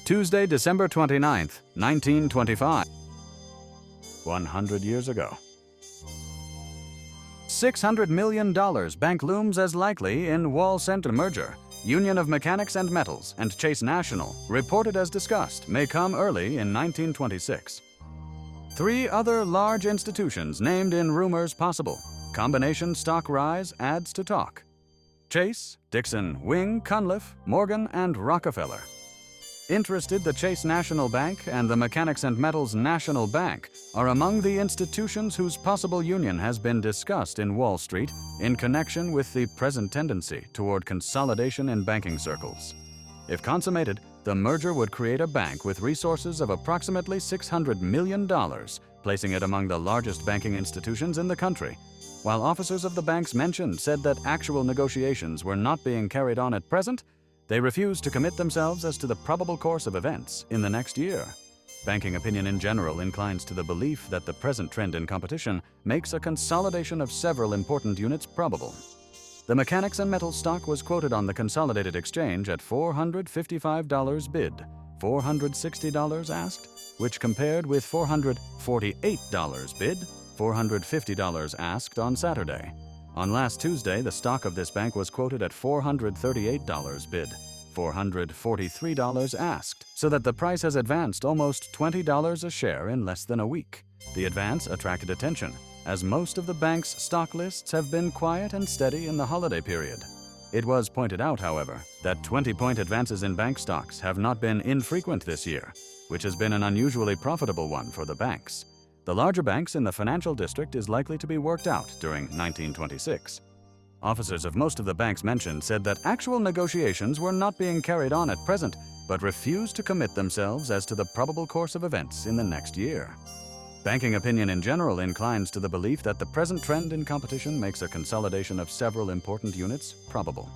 Tuesday, December 29th, 1925. 100 years ago. $600 million bank looms as likely in Wall Center merger. Union of Mechanics and Metals and Chase National, reported as discussed, may come early in 1926. 3 other large institutions named in rumors possible. Combination stock rise adds to talk. Chase, Dixon, Wing, Cunliffe, Morgan, and Rockefeller. Interested, the Chase National Bank and the Mechanics and Metals National Bank are among the institutions whose possible union has been discussed in Wall Street in connection with the present tendency toward consolidation in banking circles. If consummated, the merger would create a bank with resources of approximately $600 million, placing it among the largest banking institutions in the country. While officers of the banks mentioned said that actual negotiations were not being carried on at present, they refused to commit themselves as to the probable course of events in the next year. Banking opinion in general inclines to the belief that the present trend in competition makes a consolidation of several important units probable. The Mechanics and Metals stock was quoted on the Consolidated Exchange at $455 bid, $460 asked, which compared with $448 bid, $450 asked on Saturday. On last Tuesday, the stock of this bank was quoted at $438 bid, $443 asked, so that the price has advanced almost $20 a share in less than a week. The advance attracted attention, as most of the bank's stock lists have been quiet and steady in the holiday period. It was pointed out, however, that 20-point advances in bank stocks have not been infrequent this year, which has been an unusually profitable one for the banks. The larger banks in the financial district is likely to be worked out during 1926. Officers of most of the banks mentioned said that actual negotiations were not being carried on at present, but refused to commit themselves as to the probable course of events in the next year. Banking opinion in general inclines to the belief that the present trend in competition makes a consolidation of several important units probable.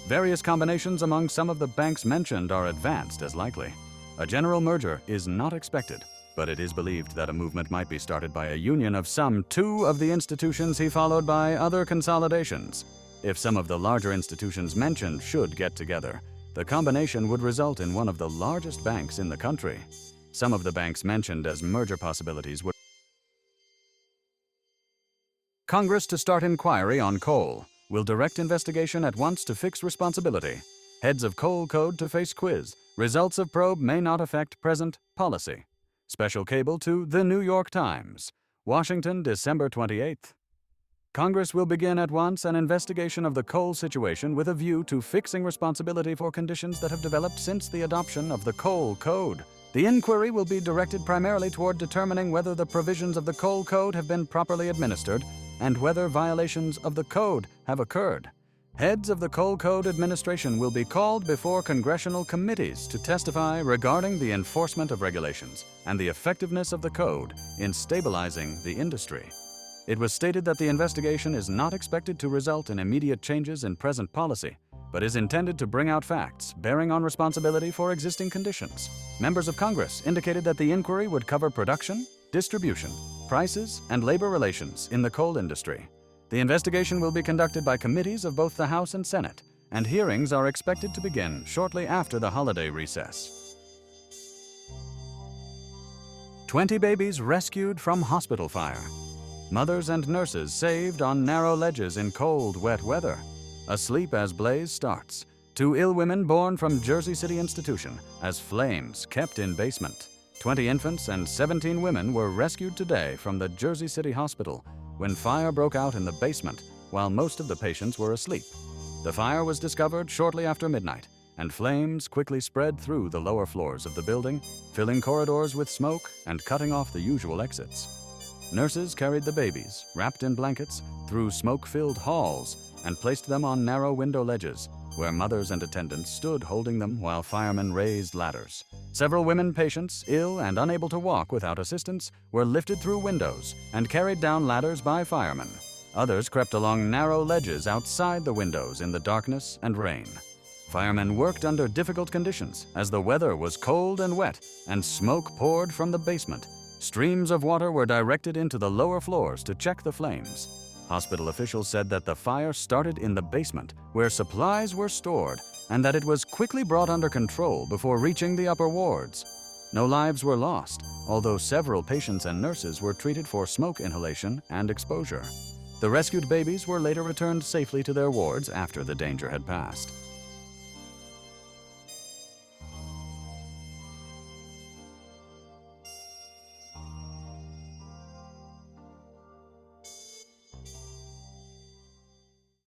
Various combinations among some of the banks mentioned are advanced as likely. A general merger is not expected, but it is believed that a movement might be started by a union of some 2 of the institutions followed by other consolidations. If some of the larger institutions mentioned should get together, the combination would result in one of the largest banks in the country. Some of the banks mentioned as merger possibilities would Congress to start inquiry on coal. Will direct investigation at once to fix responsibility. Heads of coal code to face quiz. Results of probe may not affect present policy. Special cable to The New York Times. Washington, December 28th. Congress will begin at once an investigation of the coal situation with a view to fixing responsibility for conditions that have developed since the adoption of the Coal Code. The inquiry will be directed primarily toward determining whether the provisions of the Coal Code have been properly administered and whether violations of the code have occurred. Heads of the Coal Code administration will be called before congressional committees to testify regarding the enforcement of regulations and the effectiveness of the code in stabilizing the industry. It was stated that the investigation is not expected to result in immediate changes in present policy, but is intended to bring out facts bearing on responsibility for existing conditions. Members of Congress indicated that the inquiry would cover production, distribution, prices, and labor relations in the coal industry. The investigation will be conducted by committees of both the House and Senate, and hearings are expected to begin shortly after the holiday recess. 20 babies rescued from hospital fire. Mothers and nurses saved on narrow ledges in cold, wet weather. Asleep as blaze starts. 2 ill women born from Jersey City Institution as flames kept in basement. 20 infants and 17 women were rescued today from the Jersey City Hospital when fire broke out in the basement while most of the patients were asleep. The fire was discovered shortly after midnight, and flames quickly spread through the lower floors of the building, filling corridors with smoke and cutting off the usual exits. Nurses carried the babies, wrapped in blankets, through smoke-filled halls and placed them on narrow window ledges, where mothers and attendants stood holding them while firemen raised ladders. Several women patients, ill and unable to walk without assistance, were lifted through windows and carried down ladders by firemen. Others crept along narrow ledges outside the windows in the darkness and rain. Firemen worked under difficult conditions as the weather was cold and wet and smoke poured from the basement. Streams of water were directed into the lower floors to check the flames. Hospital officials said that the fire started in the basement, where supplies were stored, and that it was quickly brought under control before reaching the upper wards. No lives were lost, although several patients and nurses were treated for smoke inhalation and exposure. The rescued babies were later returned safely to their wards after the danger had passed.